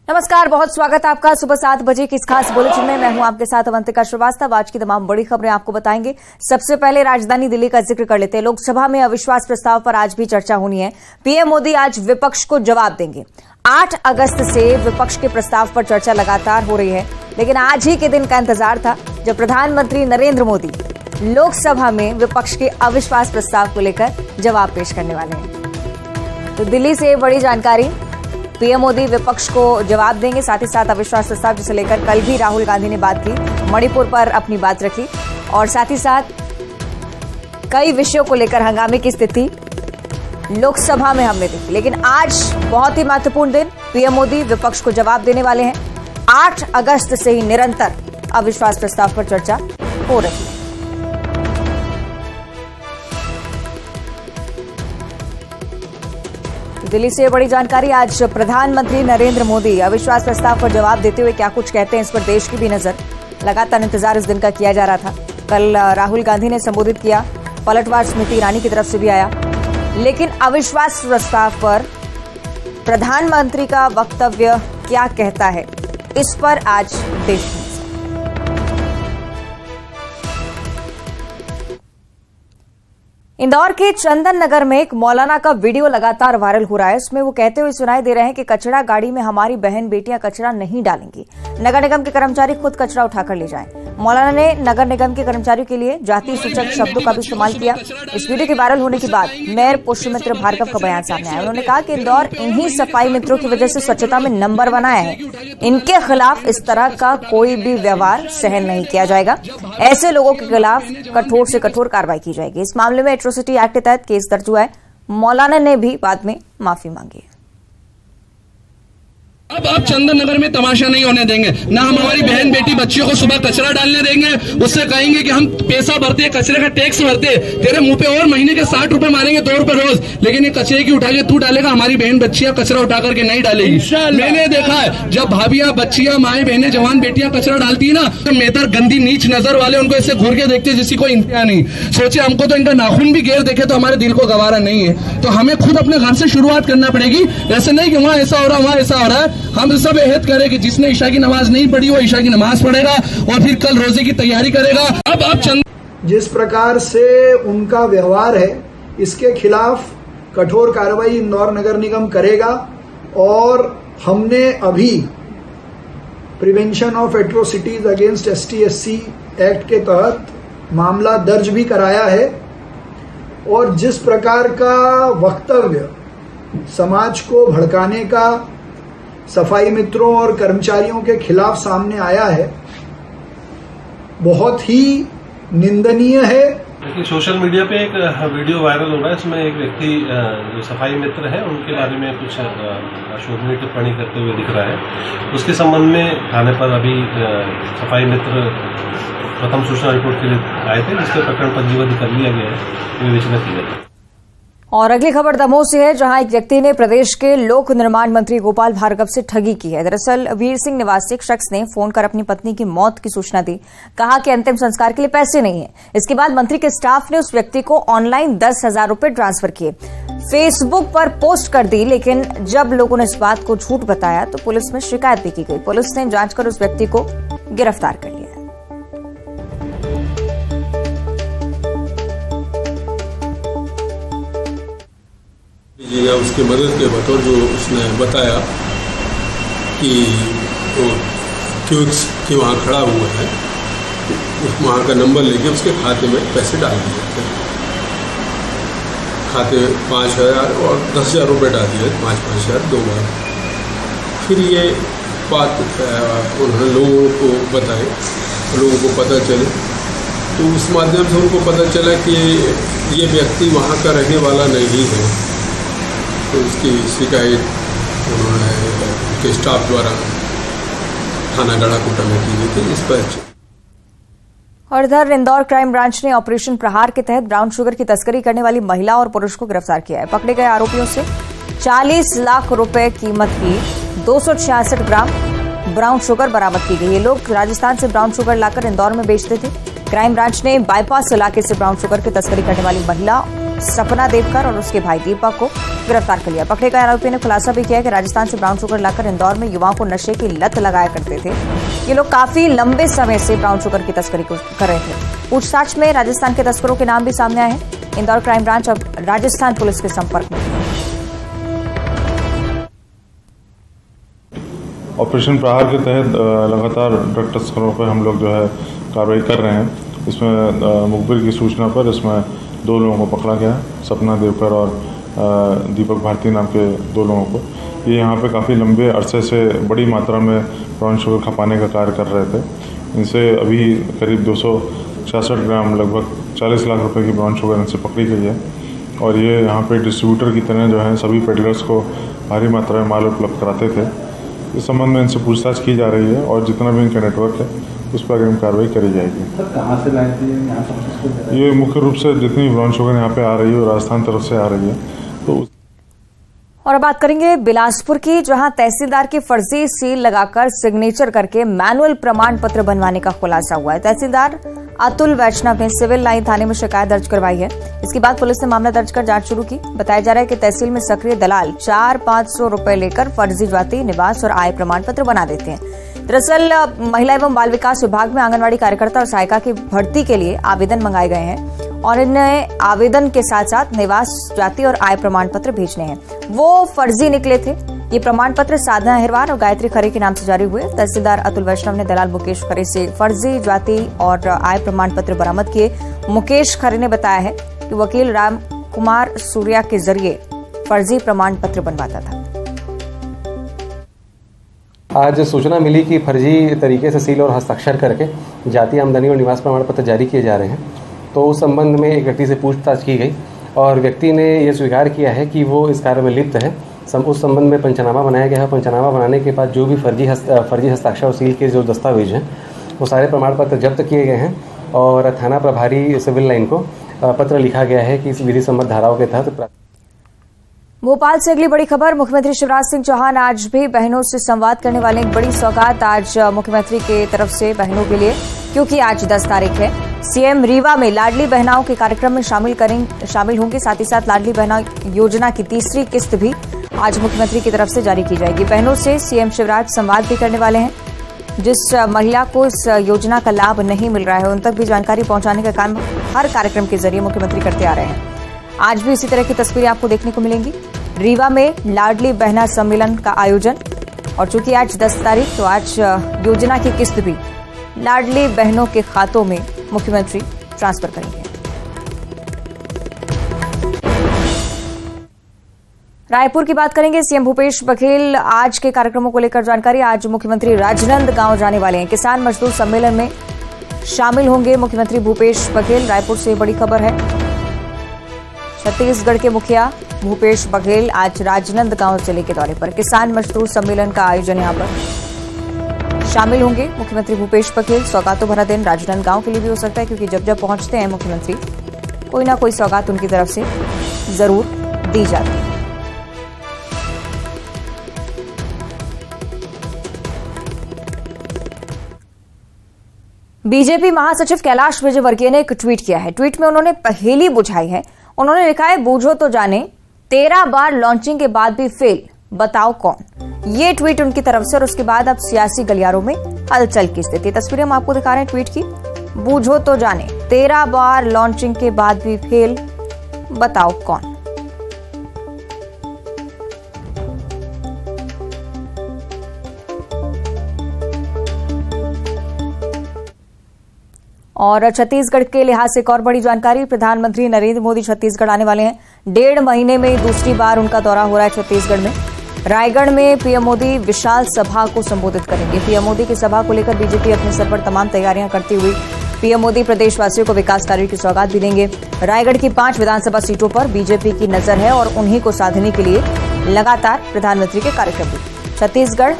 नमस्कार, बहुत स्वागत है आपका सुबह 7 बजे की इस खास बुलेटिन में। मैं हूं आपके साथ अवंतिका श्रीवास्तव। आज की तमाम बड़ी खबरें आपको बताएंगे। सबसे पहले राजधानी दिल्ली का जिक्र कर लेते हैं। लोकसभा में अविश्वास प्रस्ताव पर आज भी चर्चा होनी है। पीएम मोदी आज विपक्ष को जवाब देंगे। 8 अगस्त से विपक्ष के प्रस्ताव पर चर्चा लगातार हो रही है, लेकिन आज ही के दिन का इंतजार था जब प्रधानमंत्री नरेंद्र मोदी लोकसभा में विपक्ष के अविश्वास प्रस्ताव को लेकर जवाब पेश करने वाले हैं। तो दिल्ली से बड़ी जानकारी, पीएम मोदी विपक्ष को जवाब देंगे। साथ ही साथ अविश्वास प्रस्ताव जिसे लेकर कल भी राहुल गांधी ने बात की, मणिपुर पर अपनी बात रखी और साथ ही साथ कई विषयों को लेकर हंगामे की स्थिति लोकसभा में हमने देखी। लेकिन आज बहुत ही महत्वपूर्ण दिन, पीएम मोदी विपक्ष को जवाब देने वाले हैं। 8 अगस्त से ही निरंतर अविश्वास प्रस्ताव पर चर्चा हो रही है। दिल्ली से बड़ी जानकारी, आज प्रधानमंत्री नरेंद्र मोदी अविश्वास प्रस्ताव पर जवाब देते हुए क्या कुछ कहते हैं, इस पर देश की भी नजर। लगातार इंतजार इस दिन का किया जा रहा था। कल राहुल गांधी ने संबोधित किया, पलटवार स्मृति ईरानी की तरफ से भी आया, लेकिन अविश्वास प्रस्ताव पर प्रधानमंत्री का वक्तव्य क्या कहता है, इस पर आज देश की। इंदौर के चंदन नगर में एक मौलाना का वीडियो लगातार वायरल हो रहा है। उसमें वो कहते हुए सुनाई दे रहे हैं कि कचरा गाड़ी में हमारी बहन बेटियां कचरा नहीं डालेंगी, नगर निगम के कर्मचारी खुद कचरा उठाकर ले जाएं। मौलाना ने नगर निगम के कर्मचारियों के लिए जाति सूचक शब्दों का भी इस्तेमाल किया। इस वीडियो के वायरल होने के बाद मेयर पुष्यमित्र भार्गव का बयान सामने आया। उन्होंने कहा कि इंदौर इन्हीं सफाई मित्रों की वजह से स्वच्छता में नंबर 1 आया है। इनके खिलाफ इस तरह का कोई भी व्यवहार सहन नहीं किया जाएगा। ऐसे लोगों के खिलाफ कठोर से कठोर कार्रवाई की जाएगी। इस मामले में एट्रोसिटी एक्ट के तहत केस दर्ज हुआ है। मौलाना ने भी बाद में माफी मांगी है। अब आप चंदन नगर में तमाशा नहीं होने देंगे, ना हम हमारी बहन बेटी बच्चियों को सुबह कचरा डालने देंगे। उससे कहेंगे कि हम पैसा भरते, कचरे का टैक्स भरते, तेरे मुंह पे और महीने के 60 रुपए मारेंगे, 2 रुपए रोज, लेकिन ये कचरे की उठा के तू डालेगा, हमारी बहन बच्चियां कचरा उठा करके नहीं डालेगी। मैंने देखा है जब भाभियां, बच्चियां, माए, बहनें, जवान बेटियां कचरा डालती है ना, तो मेहतर गंदी नीच नजर वाले उनको ऐसे घूर के देखते जिसकी कोई इंतहा नहीं। सोचे हमको तो इनका नाखून भी घेर देखे तो हमारे दिल को गवारा नहीं है। तो हमें खुद अपने घर से शुरुआत करना पड़ेगी। ऐसे नहीं कि वहां ऐसा हो रहा, वहां ऐसा हो रहा है। हम सब करें कि जिसने ईशा की नमाज नहीं पढ़ी वो ईशा की नमाज पढ़ेगा और फिर कल रोजे की तैयारी करेगा। अब आप जिस प्रकार से उनका व्यवहार है, इसके खिलाफ कठोर कार्रवाई इंदौर नगर निगम करेगा। और हमने अभी prevention of atrocities against ST/SC act के तहत मामला दर्ज भी कराया है। और जिस प्रकार का वक्तव्य समाज को भड़काने का सफाई मित्रों और कर्मचारियों के खिलाफ सामने आया है, बहुत ही निंदनीय है। देखिए, सोशल मीडिया पे एक वीडियो वायरल हो रहा है। इसमें एक व्यक्ति जो सफाई मित्र है उनके बारे में कुछ अशोभनीय टिप्पणी करते हुए दिख रहा है। उसके संबंध में थाने पर अभी सफाई मित्र प्रथम सूचना रिपोर्ट के लिए आए थे, जिसके प्रकरण पंजीबद्ध कर लिया गया है, विवेचना की जाएगी। और अगली खबर दमोह से है, जहां एक व्यक्ति ने प्रदेश के लोक निर्माण मंत्री गोपाल भार्गव से ठगी की है। दरअसल वीर सिंह निवासी एक शख्स ने फोन कर अपनी पत्नी की मौत की सूचना दी। कहा कि अंतिम संस्कार के लिए पैसे नहीं है। इसके बाद मंत्री के स्टाफ ने उस व्यक्ति को ऑनलाइन 10,000 रुपए ट्रांसफर किए, फेसबुक पर पोस्ट कर दी। लेकिन जब लोगों ने इस बात को झूठ बताया तो पुलिस में शिकायत भी की गई। पुलिस ने जांच कर उस व्यक्ति को गिरफ्तार कर लिया। या उसकी मदद के बतौर जो उसने बताया कि वो क्यूक्स की वहाँ खड़ा हुआ है, वहाँ का नंबर लेके उसके खाते में पैसे डाल दिए थे। खाते 5,000 और 10,000 रुपये डाल दिए, 5,000 2 बार। फिर ये बात उन्होंने लोगों को बताए, लोगों को पता चले, तो उस माध्यम से उनको पता चला कि ये व्यक्ति वहाँ का रहने वाला नहीं है। तो उसकी शिकायत उन्होंने उनके स्टाफ द्वारा थाना गढ़ाकोटा में की गई थी। इस पर और इधर इंदौर क्राइम ब्रांच ने ऑपरेशन प्रहार के तहत ब्राउन शुगर की तस्करी करने वाली महिला और पुरुष को गिरफ्तार किया है। पकड़े गए आरोपियों से 40 लाख रुपए कीमत की 266 ग्राम ब्राउन शुगर बरामद की गई। ये लोग राजस्थान से ब्राउन शुगर लाकर इंदौर में बेचते थे। क्राइम ब्रांच ने बाईपास इलाके से ब्राउन शुगर की तस्करी करने वाली महिला सपना देवकर और उसके भाई दीपक को गिरफ्तार कर लिया। पकड़े गए आरोपी ने खुलासा भी किया कि राजस्थान से ब्राउन शुगर लाकर इंदौर में युवाओं को नशे की लत लगाया करते थे। ये लोग काफी लंबे समय से ब्राउन शुगर की तस्करी कर रहे थे। पूछताछ में राजस्थान के तस्करों के नाम भी सामने आए हैं। इंदौर क्राइम ब्रांच अब राजस्थान पुलिस के संपर्क में। ऑपरेशन प्रहार के तहत लगातार ड्रग तस्करों पर हम लोग जो है कार्रवाई कर रहे हैं। इसमें मुखबिर की सूचना पर इसमें 2 लोगों को पकड़ा गया, सपना देवकर और दीपक भारती नाम के 2 लोगों को। ये यहाँ पे काफ़ी लंबे अरसे से बड़ी मात्रा में ब्राउन शुगर खपाने का कार्य कर रहे थे। इनसे अभी करीब 266 ग्राम लगभग 40 लाख रुपए की ब्राउन शुगर इनसे पकड़ी गई है और ये यहाँ पे डिस्ट्रीब्यूटर की तरह जो है सभी पेडलर्स को भारी मात्रा में माल उपलब्ध कराते थे। इस संबंध में इनसे पूछताछ की जा रही है और जितना भी इनका नेटवर्क है उस पर अग्रिम कार्रवाई करी जाएगी। सर कहाँ से लाए थे यहाँ? ये मुख्य रूप से जितनी ब्राउन शुगर यहाँ पे आ रही है वो राजस्थान तरफ से आ रही है। तो और अब बात करेंगे बिलासपुर की, जहां तहसीलदार की फर्जी सील लगाकर सिग्नेचर करके मैनुअल प्रमाण पत्र बनवाने का खुलासा हुआ है। तहसीलदार अतुल वैष्णव ने सिविल लाइन थाने में शिकायत दर्ज करवाई है। इसके बाद पुलिस ने मामला दर्ज कर जांच शुरू की। बताया जा रहा है कि तहसील में सक्रिय दलाल 400-500 रुपए लेकर फर्जी जाति, निवास और आय प्रमाण पत्र बना देते हैं। दरअसल महिला एवं बाल विकास विभाग में आंगनवाड़ी कार्यकर्ता और सहायिका की भर्ती के लिए आवेदन मंगाए गए हैं और इन्हें आवेदन के साथ साथ निवास, जाति और आय प्रमाण पत्र भेजने हैं। वो फर्जी निकले थे। ये प्रमाण पत्र साधना अहिरवार और गायत्री खरे के नाम से जारी हुए। तहसीलदार अतुल वैष्णव ने दलाल मुकेश खरे से फर्जी जाति और आय प्रमाण पत्र बरामद किए। मुकेश खरे ने बताया है कि वकील राम कुमार सूर्या के जरिए फर्जी प्रमाण पत्र बनवाता था। आज सूचना मिली कि फर्जी तरीके से सील और हस्ताक्षर करके जाति, आमदनी और निवास प्रमाण पत्र जारी किए जा रहे हैं। तो उस संबंध में एक व्यक्ति से पूछताछ की गई और व्यक्ति ने यह स्वीकार किया है कि वो इस कार्य में लिप्त है। उस संबंध में पंचनामा बनाया गया है। पंचनामा बनाने के बाद जो भी फर्जी हस्ताक्षर और सील के जो दस्तावेज हैं वो सारे प्रमाण पत्र जब्त किए गए हैं और थाना प्रभारी सिविल लाइन को पत्र लिखा गया है कि इस विधि सम्मत धाराओं के तहत। भोपाल से अगली बड़ी खबर, मुख्यमंत्री शिवराज सिंह चौहान आज भी बहनों से संवाद करने वाले। एक बड़ी सौगात आज मुख्यमंत्री की तरफ से बहनों के लिए, क्योंकि आज 10 तारीख है। सीएम रीवा में लाडली बहनाओं के कार्यक्रम में शामिल होंगे। साथ ही साथ लाडली बहना योजना की तीसरी किस्त भी आज मुख्यमंत्री की तरफ से जारी की जाएगी। बहनों से सीएम शिवराज संवाद भी करने वाले हैं। जिस महिला को इस योजना का लाभ नहीं मिल रहा है उन तक भी जानकारी पहुंचाने का काम हर कार्यक्रम के जरिए मुख्यमंत्री करते आ रहे हैं। आज भी इसी तरह की तस्वीरें आपको देखने को मिलेंगी। रीवा में लाडली बहना सम्मेलन का आयोजन, और चूंकि आज 10 तारीख तो आज योजना की किस्त भी लाडली बहनों के खातों में मुख्यमंत्री ट्रांसफर करेंगे। रायपुर की बात करेंगे। सीएम भूपेश बघेल आज के कार्यक्रमों को लेकर जानकारी। आज मुख्यमंत्री राजनांदगांव जाने वाले हैं। किसान मजदूर सम्मेलन में शामिल होंगे मुख्यमंत्री भूपेश बघेल। रायपुर से बड़ी खबर है। छत्तीसगढ़ के मुखिया भूपेश बघेल आज राजनांदगांव जिले के दौरे पर। किसान मजदूर सम्मेलन का आयोजन यहां पर शामिल होंगे मुख्यमंत्री भूपेश बघेल। सौगातों भरा दिन राजनांदगांव के लिए भी हो सकता है, क्योंकि जब पहुंचते हैं मुख्यमंत्री कोई ना कोई सौगात उनकी तरफ से जरूर दी जाती है। बीजेपी महासचिव कैलाश विजयवर्गीय ने एक ट्वीट किया है। ट्वीट में उन्होंने पहेली बुझाई है। उन्होंने लिखा है, बूझो तो जाने 13 बार लॉन्चिंग के बाद भी फेल, बताओ कौन। ये ट्वीट उनकी तरफ से, और उसके बाद अब सियासी गलियारों में हलचल की स्थिति। तस्वीरें हम आपको दिखा रहे हैं ट्वीट की। बूझो तो जाने 13 बार लॉन्चिंग के बाद भी फेल, बताओ कौन। और छत्तीसगढ़ के लिहाज से एक और बड़ी जानकारी। प्रधानमंत्री नरेंद्र मोदी छत्तीसगढ़ आने वाले हैं। 1.5 महीने में दूसरी बार उनका दौरा हो रहा है छत्तीसगढ़ में। रायगढ़ में पीएम मोदी विशाल सभा को संबोधित करेंगे। पीएम मोदी की सभा को लेकर बीजेपी अपने स्तर पर तमाम तैयारियां करती हुई पीएम मोदी प्रदेशवासियों को विकास कार्यों की सौगात भी देंगे। रायगढ़ की 5 विधानसभा सीटों पर बीजेपी की नजर है और उन्हीं को साधने के लिए लगातार प्रधानमंत्री के कार्यक्रम भी। छत्तीसगढ़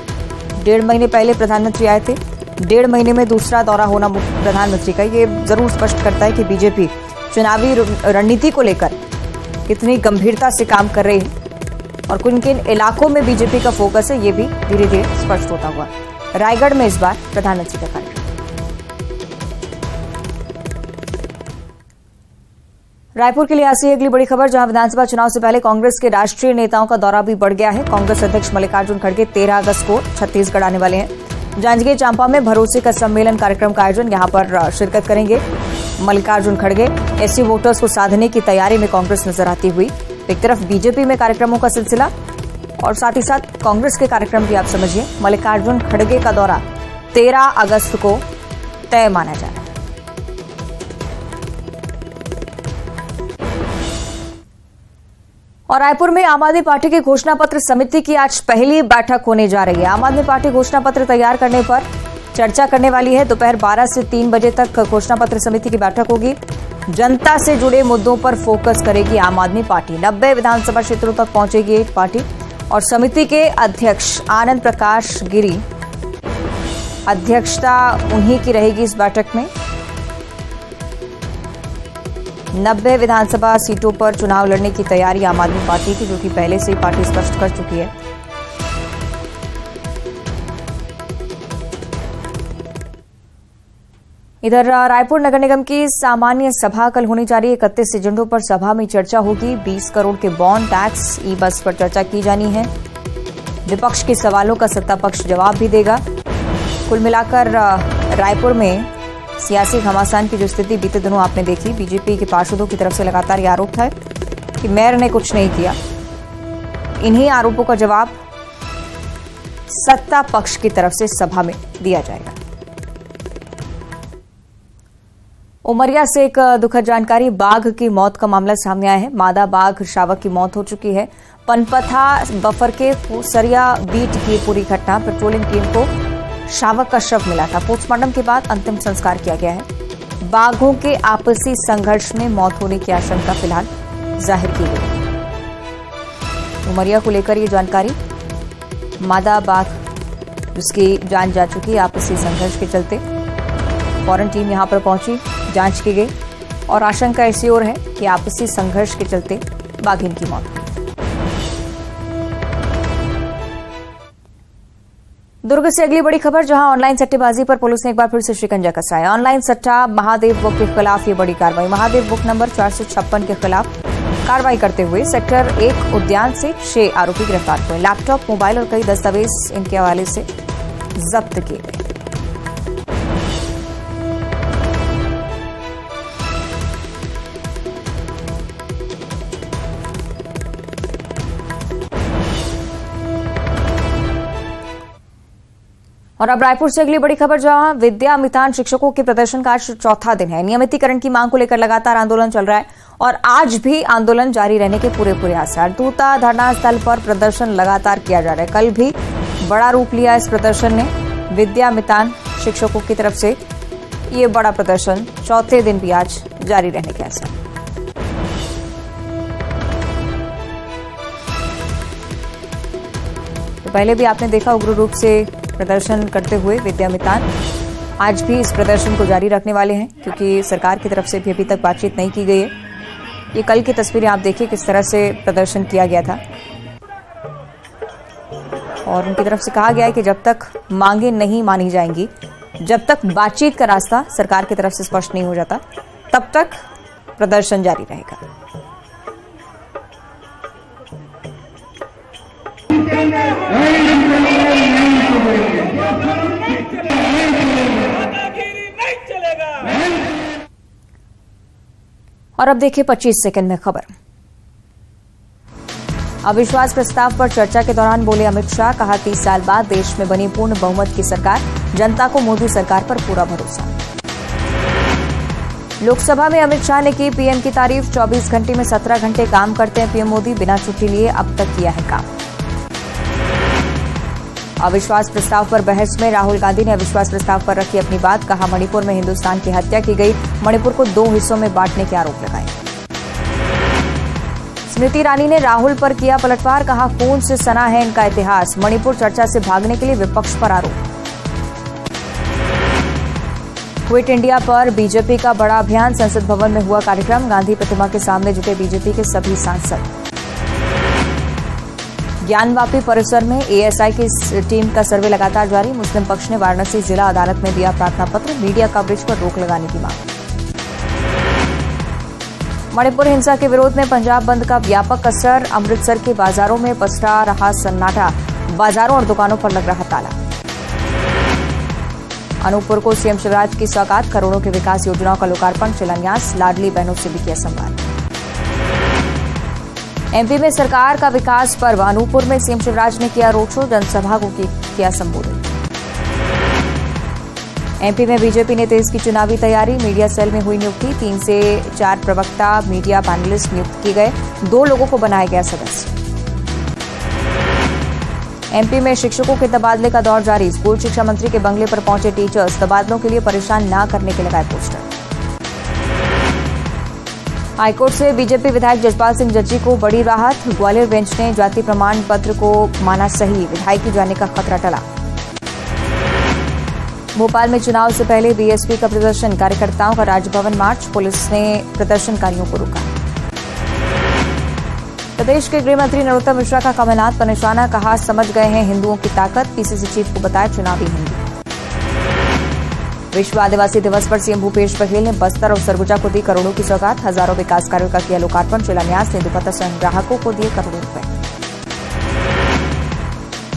1.5 महीने पहले प्रधानमंत्री आए थे। 1.5 महीने में दूसरा दौरा होना प्रधानमंत्री का ये जरूर स्पष्ट करता है कि बीजेपी चुनावी रणनीति को लेकर कितनी गंभीरता से काम कर रही है और किन किन इलाकों में बीजेपी का फोकस है, ये भी धीरे धीरे स्पष्ट होता हुआ। रायगढ़ में इस बार प्रधानमंत्री का कार्यक्रम। रायपुर के लिहाज से अगली बड़ी खबर, जहां विधानसभा चुनाव से पहले कांग्रेस के राष्ट्रीय नेताओं का दौरा भी बढ़ गया है। कांग्रेस अध्यक्ष मल्लिकार्जुन खड़गे 13 अगस्त को छत्तीसगढ़ आने वाले हैं। जांजगीर चांपा में भरोसे का सम्मेलन कार्यक्रम का आयोजन यहां पर शिरकत करेंगे मल्लिकार्जुन खड़गे। एससी वोटर्स को साधने की तैयारी में कांग्रेस नजर आती हुई। एक तरफ बीजेपी में कार्यक्रमों का सिलसिला और साथ ही साथ कांग्रेस के कार्यक्रम भी आप समझिए। मल्लिकार्जुन खड़गे का दौरा 13 अगस्त को तय माना जा रहा है। और रायपुर में आम आदमी पार्टी की घोषणा पत्र समिति की आज पहली बैठक होने जा रही है। आम आदमी पार्टी घोषणा पत्र तैयार करने पर चर्चा करने वाली है। दोपहर 12 से 3 बजे तक घोषणा पत्र समिति की बैठक होगी। जनता से जुड़े मुद्दों पर फोकस करेगी आम आदमी पार्टी। 90 विधानसभा क्षेत्रों तक पहुंचेगी पार्टी और समिति के अध्यक्ष आनंद प्रकाश गिरी, अध्यक्षता उन्हीं की रहेगी इस बैठक में। 90 विधानसभा सीटों पर चुनाव लड़ने की तैयारी आम आदमी पार्टी की, जो कि पहले से ही पार्टी स्पष्ट कर चुकी है। इधर रायपुर नगर निगम की सामान्य सभा कल होनी जा रही है। 31 एजेंडों पर सभा में चर्चा होगी। 20 करोड़ के बॉन्ड, टैक्स, ई बस पर चर्चा की जानी है। विपक्ष के सवालों का सत्ता पक्ष जवाब भी देगा। कुल मिलाकर रायपुर में सियासी घमासान की जो स्थिति बीते दिनों आपने देखी, बीजेपी के पार्षदों की तरफ से लगातार यह आरोप था कि मेयर ने कुछ नहीं किया। इन्हीं आरोपों का जवाब सत्ता पक्ष की तरफ से सभा में दिया जाएगा। उमरिया से एक दुखद जानकारी, बाघ की मौत का मामला सामने आया है। मादा बाघ शावक की मौत हो चुकी है। पनपथा बफर के सरिया बीट की पूरी घटना, पेट्रोलिंग टीम को शावक का शव मिला था। पोस्टमार्टम के बाद अंतिम संस्कार किया गया है। बाघों के आपसी संघर्ष में मौत होने की आशंका फिलहाल जाहिर की गई। उमरिया को लेकर ये जानकारी, मादा बाघ जिसकी जान जा चुकी आपसी संघर्ष के चलते फौरन टीम यहां पर पहुंची, जांच की गई और आशंका ऐसी ओर है कि आपसी संघर्ष के चलते बाघिन की मौत हुई। दुर्ग से अगली बड़ी खबर, जहां ऑनलाइन सट्टेबाजी पर पुलिस ने एक बार फिर से शिकंजा कसा है। ऑनलाइन सट्टा महादेव बुक के खिलाफ ये बड़ी कार्रवाई। महादेव बुक नंबर 456 के खिलाफ कार्रवाई करते हुए सेक्टर 1 उद्यान से 6 आरोपी गिरफ्तार हुए। लैपटॉप, मोबाइल और कई दस्तावेज इनके हवाले से जब्त किए गए। और अब रायपुर से अगली बड़ी खबर, जहां विद्या मितान शिक्षकों के प्रदर्शन का आज चौथा दिन है। नियमितीकरण की मांग को लेकर लगातार आंदोलन चल रहा है और आज भी आंदोलन जारी रहने के पूरे आसार। तूता धरना स्थल पर प्रदर्शन लगातार किया जा रहा है। कल भी बड़ा रूप लिया इस प्रदर्शन ने। विद्या मितान शिक्षकों की तरफ से ये बड़ा प्रदर्शन चौथे दिन भी आज जारी रहने के आसार। तो पहले भी आपने देखा उग्र रूप से प्रदर्शन करते हुए विद्या मितान, आज भी इस प्रदर्शन को जारी रखने वाले हैं क्योंकि सरकार की तरफ से भी अभी तक बातचीत नहीं की गई है। ये कल की तस्वीरें आप देखिए किस तरह से प्रदर्शन किया गया था और उनकी तरफ से कहा गया है कि जब तक मांगे नहीं मानी जाएंगी, जब तक बातचीत का रास्ता सरकार की तरफ से स्पष्ट नहीं हो जाता, तब तक प्रदर्शन जारी रहेगा। और अब देखिए 25 सेकंड में खबर। अविश्वास प्रस्ताव पर चर्चा के दौरान बोले अमित शाह, कहा 30 साल बाद देश में बनी पूर्ण बहुमत की सरकार, जनता को मोदी सरकार पर पूरा भरोसा। लोकसभा में अमित शाह ने की पीएम की तारीफ, 24 घंटे में 17 घंटे काम करते हैं पीएम मोदी, बिना छुट्टी लिए अब तक किया है काम। अविश्वास प्रस्ताव पर बहस में राहुल गांधी ने अविश्वास प्रस्ताव पर रखी अपनी बात, कहा मणिपुर में हिंदुस्तान की हत्या की गई, मणिपुर को 2 हिस्सों में बांटने के आरोप लगाए। स्मृति ईरानी ने राहुल पर किया पलटवार, कहा खून से सना है इनका इतिहास, मणिपुर चर्चा से भागने के लिए विपक्ष पर आरोप। क्विट इंडिया पर बीजेपी का बड़ा अभियान, संसद भवन में हुआ कार्यक्रम, गांधी प्रतिमा के सामने जुटे बीजेपी के सभी सांसद। ज्ञानवापी परिसर में एएसआई की टीम का सर्वे लगातार जारी, मुस्लिम पक्ष ने वाराणसी जिला अदालत में दिया प्रार्थना पत्र, मीडिया कवरेज पर रोक लगाने की मांग। मणिपुर हिंसा के विरोध में पंजाब बंद का व्यापक असर। अमृतसर के बाजारों में पसरा रहा सन्नाटा। बाजारों और दुकानों पर लग रहा ताला। अनूपपुर को सीएम शिवराज की सौगात। करोड़ों की विकास योजनाओं का लोकार्पण, शिलान्यास। लाडली बहनों से भी किया संवाद। एमपी में सरकार का विकास पर्व। अनूपपुर में सीएम शिवराज ने किया रोड शो। जनसभा को किया संबोधित। एमपी में बीजेपी ने तेज की चुनावी तैयारी। मीडिया सेल में हुई नियुक्ति। 3 से 4 प्रवक्ता मीडिया पैनलिस्ट नियुक्त किए गए। 2 लोगों को बनाया गया सदस्य। एमपी में शिक्षकों के तबादले का दौर जारी। स्कूल शिक्षा मंत्री के बंगले पर पहुंचे टीचर्स। तबादलों के लिए परेशान न करने के लगाए पोस्टर। हाईकोर्ट से बीजेपी विधायक जजपाल सिंह जज्जी को बड़ी राहत। ग्वालियर बेंच ने जाति प्रमाण पत्र को माना सही। विधायक की जाने का खतरा टला। भोपाल में चुनाव से पहले बीएसपी का प्रदर्शन। कार्यकर्ताओं का राजभवन मार्च। पुलिस ने प्रदर्शनकारियों को रोका। प्रदेश के गृह मंत्री नरोत्तम मिश्रा का कमलनाथ पर निशाना। कहा, समझ गए हैं हिंदुओं की ताकत। पीसीसी चीफ को बताया चुनावी हिंदू। विश्व आदिवासी दिवस पर सीएम भूपेश बघेल ने बस्तर और सरगुजा को दी करोड़ों की सौगात। हजारों विकास कार्यों का किया लोकार्पण, शिलान्यास। तेंदुपत्ता संग्राहकों को दिए करोड़ों रुपए।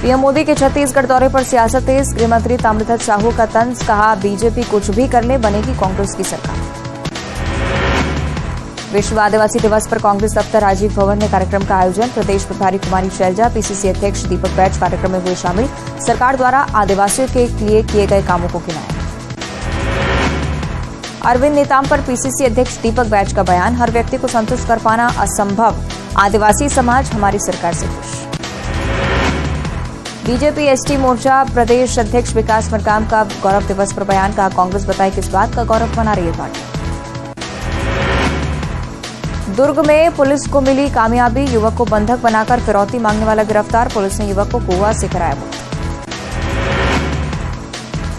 पीएम मोदी के छत्तीसगढ़ दौरे पर सियासत तेज। गृह मंत्री ताम्रध्वज साहू का तंज। कहा, बीजेपी कुछ भी कर ले, बनेगी कांग्रेस की सरकार। विश्व आदिवासी दिवस पर कांग्रेस दफ्तर राजीव भवन में कार्यक्रम का आयोजन। प्रदेश प्रभारी कुमारी शैलजा, पीसीसी अध्यक्ष दीपक बैज कार्यक्रम में हुए शामिल। सरकार द्वारा आदिवासियों के लिए किए गए कामों को गिनाया। अरविंद नेताम पर पीसीसी अध्यक्ष दीपक बैज का बयान। हर व्यक्ति को संतुष्ट कर पाना असंभव। आदिवासी समाज हमारी सरकार से खुश। बीजेपी एसटी मोर्चा प्रदेश अध्यक्ष विकास मरकाम का गौरव दिवस पर बयान। कहा, कांग्रेस बताए किस बात का गौरव मना रही है पार्टी। दुर्ग में पुलिस को मिली कामयाबी। युवक को बंधक बनाकर फिरौती मांगने वाला गिरफ्तार। पुलिस ने युवक को गोवा से कराया मुक्त।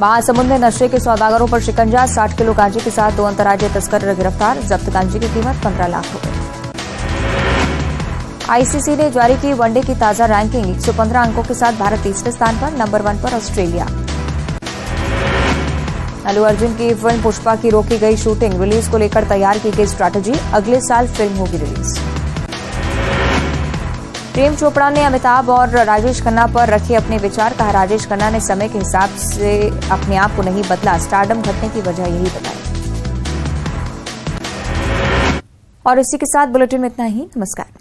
महासमुंद में नशे के सौदागरों पर शिकंजा। 60 किलो गांजे के साथ 2 अंतर्राज्यीय तस्कर गिरफ्तार। जब्त गांजे की कीमत 15 लाख रुपए। आईसीसी ने जारी की वनडे की ताजा रैंकिंग। 115 अंकों के साथ भारत तीसरे स्थान पर। नंबर 1 पर ऑस्ट्रेलिया। अल्लू अर्जुन की फिल्म पुष्पा की रोकी गई शूटिंग। रिलीज को लेकर तैयार की गई स्ट्रैटेजी। अगले साल फिल्म होगी रिलीज। प्रेम चोपड़ा ने अमिताभ और राजेश खन्ना पर रखे अपने विचार। कहा, राजेश खन्ना ने समय के हिसाब से अपने आप को नहीं बदला। स्टारडम घटने की वजह यही बताई। और इसी के साथ बुलेटिन में इतना ही। नमस्कार।